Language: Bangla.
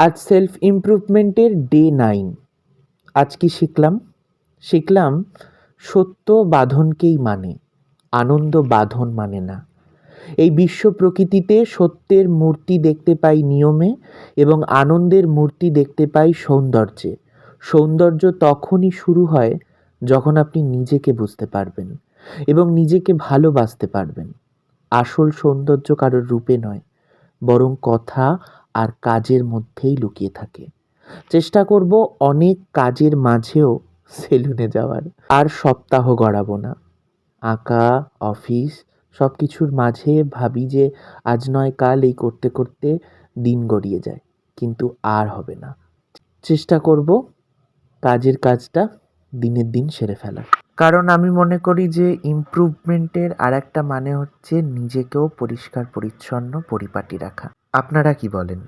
আজ সেলফ ইমপ্রুভমেন্টের ডে 9। আজ কি শিখলাম সত্য বাঁধনকেই মানে, আনন্দ বাঁধন মানে না। এই বিশ্ব প্রকৃতিতে সত্যের মূর্তি দেখতে পাই নিয়মে, এবং আনন্দের মূর্তি দেখতে পাই সৌন্দর্যে। সৌন্দর্য তখনই শুরু হয় যখন আপনি নিজেকে বুঝতে পারবেন এবং নিজেকে ভালোবাসতে পারবেন। আসল সৌন্দর্য কারোর রূপে নয়, বরং কথা আর কাজের মধ্যেই লুকিয়ে থাকে। চেষ্টা করব অনেক কাজের মাঝেও সেলুনে যাওয়ার। আর সপ্তাহ গড়াবো না। আঁকা, অফিস সব কিছুর মাঝে ভাবি যে আজ নয় কাল এই করতে করতে দিন গড়িয়ে যায়, কিন্তু আর হবে না। চেষ্টা করব কাজের কাজটা দিনের দিন সেরে ফেলার। কারণ আমি মনে করি যে ইমপ্রুভমেন্টের আর একটা মানে হচ্ছে নিজেকেও পরিষ্কার পরিচ্ছন্ন পরিপাটি রাখা। আপনারা কি বলেন?